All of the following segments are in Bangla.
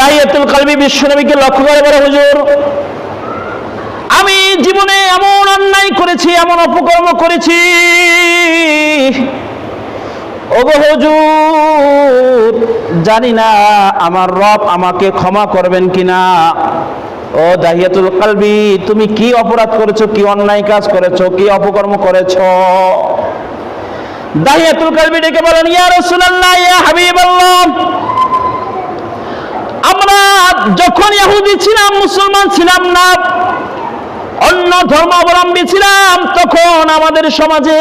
দাহিয়াতুল কলবি বিশ্বনবীকে লক্ষ্য করে বলে, হুজুর আমি জীবনে এমন অন্যায় করেছি, এমন অপকর্ম করেছি, ওগো হুজুর জানি না আমার রব আমাকে ক্ষমা করবেন কিনা। ও দাহিয়াতুল কলবি, তুমি কি অপরাধ করেছো, কি অন্যায় কাজ করেছো, কি অপকর্ম করেছো? দাহিয়াতুল কলবি ডেকে বলেন, ইয়া রাসূলুল্লাহ, ইয়া হাবিবাল্লাহ, আমরা যখন ইহুদি ছিলাম, মুসলমান ছিলাম না, অন্য ধর্মাবলম্বী ছিলাম, তখন আমাদের সমাজে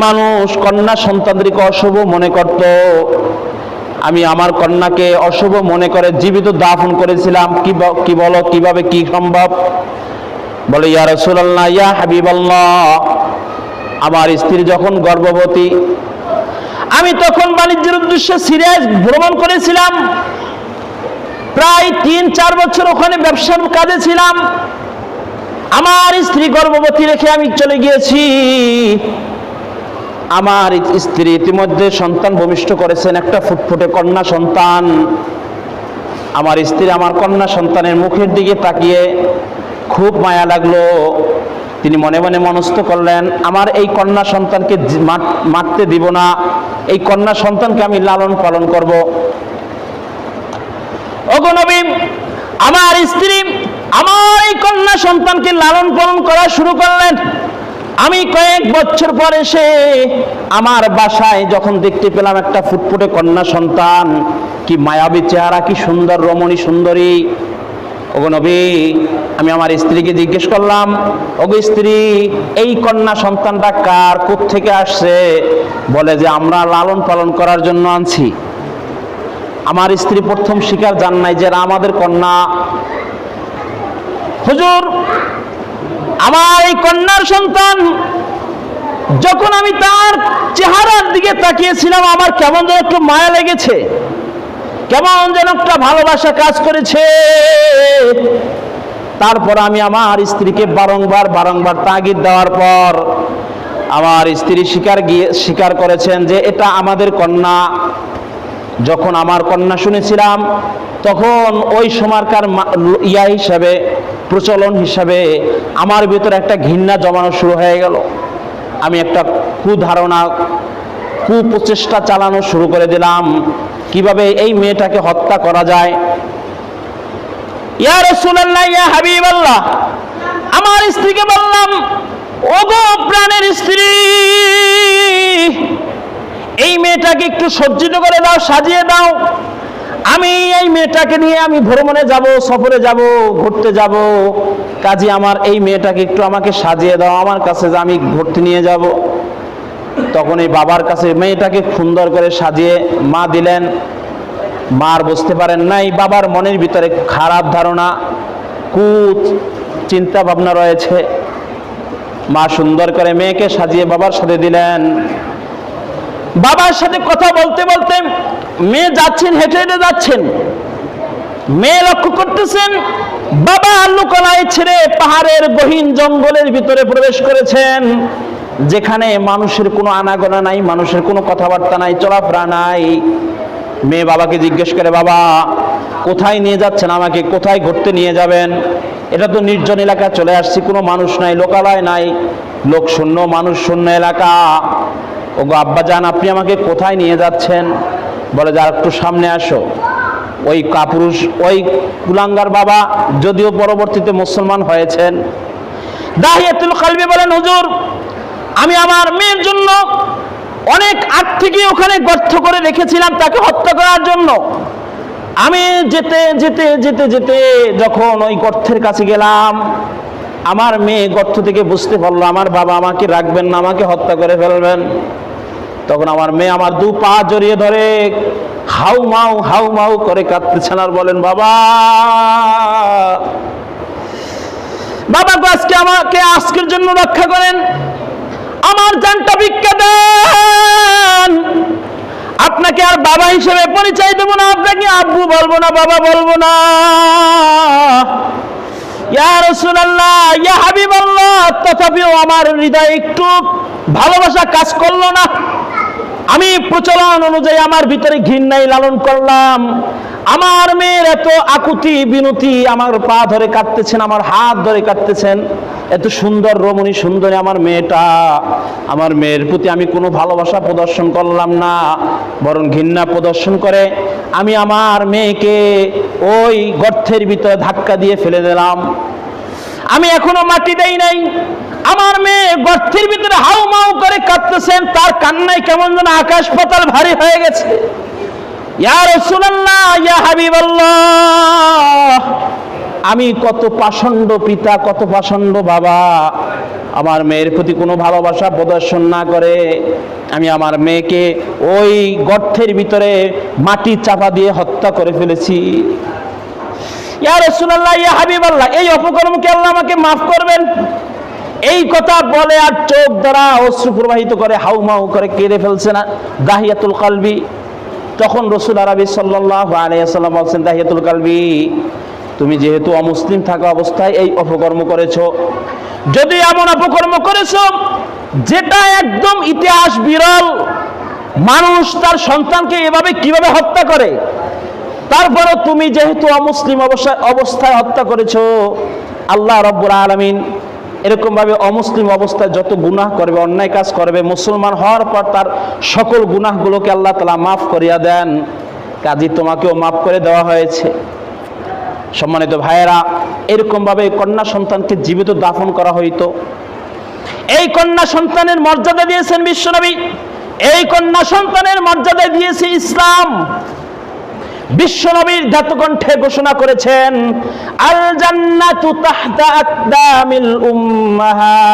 মানুষ কন্যা সন্তানদেরকে অশুভ মনে করত। আমি আমার কন্যাকে অশুভ মনে করে জীবিত দাফন করেছিলাম। কি বলো, কিভাবে, কি সম্ভব? বলে, ইয়া রাসূলুল্লাহ, ইয়া হাবিবাল্লাহ, আমার স্ত্রী যখন গর্ভবতী, আমি তখন বাণিজ্যের উদ্দেশ্যে সিরিয়া ভ্রমণ করেছিলাম, প্রায় 3-4 বছর ওখানে ব্যবসার কাজে ছিলাম। আমার স্ত্রী গর্ভবতী রেখে আমি চলে গিয়েছি। আমার স্ত্রী ইতিমধ্যে সন্তান ভূমিষ্ঠ করেছেন, একটা ফুটফুটে কন্যা সন্তান। আমার স্ত্রী আমার কন্যা সন্তানের মুখের দিকে তাকিয়ে খুব মায়া লাগলো। তিনি মনে মনে মনস্থ করলেন, আমার এই কন্যা সন্তানকে মারতে দিব না, এই কন্যা সন্তানকে আমি লালন পালন করব। ওগো নবী, আমার স্ত্রী আমার এই কন্যা সন্তানকে লালন পালন করা শুরু করলেন। আমি কয়েক বছর পরে এসে আমার বাসায় যখন দেখতে পেলাম একটা ফুটফুটে কন্যা সন্তান, কি মায়াবী চেহারা, কি সুন্দর রমণী সুন্দরী। ওগো নবী, আমি আমার স্ত্রীকে জিজ্ঞেস করলাম, ওগো স্ত্রী, এই কন্যা সন্তানটা কার, কোত্থেকে আসছে? বলে যে আমরা লালন পালন করার জন্য আনছি। আমার স্ত্রী প্রথম স্বীকার জান নাই যে আমাদের কন্যা। হুজুর, আমার এই কন্যার সন্তান, যখন আমি তার চেহারার দিকে তাকিয়েছিলাম, আমার কেমন যেন একটু মায়া লেগেছে, কেমন যেন একটা ভালোবাসা কাজ করেছে। তারপর আমি আমার স্ত্রীকে বারংবার তাগিদ দেওয়ার পর আমার স্ত্রী স্বীকার করেছেন যে এটা আমাদের কন্যা। যখন আমার কন্যা শুনেছিলাম, তখন ওই সময়কার হিসাবে, প্রচলন হিসাবে আমার ভিতরে একটা ঘৃণা জমানো শুরু হয়ে গেল। আমি একটা কুপ্রচেষ্টা চালানো শুরু করে দিলাম, কিভাবে এই মেয়েটাকে হত্যা করা যায়। ইয়া রাসূলুল্লাহ, ইয়া হাবিবাল্লাহ, আমার স্ত্রীকে বললাম, ওগো প্রাণের স্ত্রী, এই মেয়েটাকে একটু সজ্জিত করে দাও, সাজিয়ে দাও। আমি এই মেয়েটাকে নিয়ে আমি ভ্রমণে যাব, সফরে যাব, ঘুরতে যাব, কাজে আমার এই মেয়েটাকে একটু আমাকে সাজিয়ে দাও, আমার কাছে যে আমি ঘুরতে নিয়ে যাব। তখন এই বাবার কাছে মেয়েটাকে সুন্দর করে সাজিয়ে মা দিলেন। মার বুঝতে পারেন নাই, বাবার মনের ভিতরে খারাপ ধারণা, চিন্তা ভাবনা রয়েছে। মা সুন্দর করে মেয়েকে সাজিয়ে বাবার সাথে দিলেন। বাবার সাথে কথা বলতে বলতে মেয়ে যাচ্ছেন, হেঁটে হেঁটে যাচ্ছেন। মেয়ে লক্ষ্য করতেছেন বাবা লোকালয় ছেড়ে পাহাড়ের গহীন জঙ্গলের ভিতরে প্রবেশ করেছেন, যেখানে মানুষের কোনো আনাগোনা নাই, মানুষের কোনো কথাবার্তা নাই, চলাফেরা নাই। মেয়ে বাবাকে জিজ্ঞেস করে, বাবা কোথায় নিয়ে যাচ্ছেন আমাকে, কোথায় ঘুরতে নিয়ে যাবেন? এটা তো নির্জন এলাকা, চলে আসছি, কোনো মানুষ নাই, লোকালয় নাই, লোক শূন্য, মানুষ শূন্য এলাকা। ওগো আব্বাজান, আপনি আমাকে কোথায় নিয়ে যাচ্ছেন? বলে যে আর একটু সামনে আসো। ওই কাপুরুষ, ওই কুলাঙ্গার বাবা, যদিও পরবর্তীতে মুসলমান হয়েছেন। দাহিয়াতুল কলবি বলেন, হুজুর আমি আমার মেয়ের জন্য অনেক আগ থেকে ওখানে গর্ত করে রেখেছিলাম তাকে হত্যা করার জন্য। আমি যেতে যেতে যেতে যেতে যখন ওই গর্তের কাছে গেলাম, আমার মেয়ে গর্ত থেকে বুঝতে পারলো আমার বাবা আমাকে রাখবেন না, আমাকে হত্যা করে ফেলবেন। তখন আমার মেয়ে আমার 2 পা জড়িয়ে ধরে হাউ মাউ করে কাঁদতেছেন আর বলেন, বাবা আমাকে আজকের জন্য রক্ষা করেন, আমার জানটা ভিক্ষা দেন। আপনাকে আর বাবা হিসেবে পরিচয় দেব না, আপনাকে আব্বু বলবো না, বাবা বলবো না। ইয়া রাসূলুল্লাহ, ইয়া হাবিবাল্লাহ, তথাপিও আমার হৃদয়ে একটু ভালোবাসা কাজ করলো না। আমি প্রচলন অনুযায়ী আমার ভিতরে ঘৃণাই লালন করলাম। আমার মেয়ের এত আকুতি বিনতি, আমার পা ধরে কাটতেছেন, আমার হাত ধরে কাটতেছেন, এত সুন্দর রমণী সুন্দরী আমার মেয়েটা, আমার মেয়ের প্রতি আমি কোনো ভালোবাসা প্রদর্শন করলাম না, বরং ঘৃণা প্রদর্শন করে আমি আমার মেয়েকে ওই গর্তের ভিতরে ধাক্কা দিয়ে ফেলে দিলাম। আমি এখনো মাটি দেই নাই, আমার মেয়ে গর্তের ভিতরে হাউমাউ করে কাঁদতেছেন, তার কান্নায় কেমন যেন আকাশ পাতাল ভারী হয়ে গেছে। ইয়া রাসূলুল্লাহ, ইয়া হাবিবাল্লাহ, আমি কত পাষণ্ড পিতা, কত পাষণ্ড বাবা, আমার মেয়ের প্রতি কোনো ভালোবাসা প্রদর্শন না করে আমি আমার মেয়েকে ওই গর্তের ভিতরে মাটি চাপা দিয়ে হত্যা করে ফেলেছি। ইয়া রাসূলুল্লাহ, ইয়া হাবিবাল্লাহ, এই অপকর্মকে আল্লাহ আমাকে মাফ করবেন। এই কথা বলে আর চোখ দ্বারা অশ্রু প্রবাহিত করে হাউমাউ করে কেঁদে ফেলছে না দাহিয়াতুল কলবি। তখন রাসূল আরবি সাল্লাল্লাহু আলাইহি ওয়াসাল্লাম বলছেন, দাহিয়াতুল কলবি, তুমি যেহেতু অমুসলিম থাকা অবস্থায় এই অপকর্ম করেছো, যদি এমন অপকর্ম করেছো যেটা একদম ইতিহাস বিরল, মানুষ তার সন্তানকে এভাবে কিভাবে হত্যা করে, তারপরও তুমি যেহেতু অমুসলিম অবস্থায় হত্যা করেছো, আল্লাহ রাব্বুল আলামিন এরকম ভাবে অমুসলিম অবস্থায় যত গুনাহ করবে, অন্যায় কাজ করবে, মুসলমান হওয়ার পর তার সকল গুনাহগুলোকে আল্লাহ তাআলা মাফ করিয়া দেন, কাজী তোমাকেও মাফ করে দেওয়া হয়েছে। সম্মানিত ভাইয়েরা, এরকম ভাবে কন্যা সন্তানকে জীবিত দাফন করা হইতো। এই কন্যা সন্তানের মর্যাদা দিয়েছেন বিশ্বনবী, এই কন্যা সন্তানের মর্যাদা দিয়েছে ইসলাম। বিশ্বনবীর ধাতুকণ্ঠে ঘোষণা করেছেন, আল জান্নাতু তাহতা আকদামিল উম্মাহাত,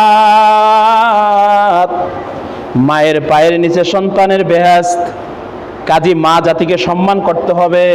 মায়ের পায়ের নিচে সন্তানের বেহেশত। কাজী মা জাতিকে সম্মান করতে হবে।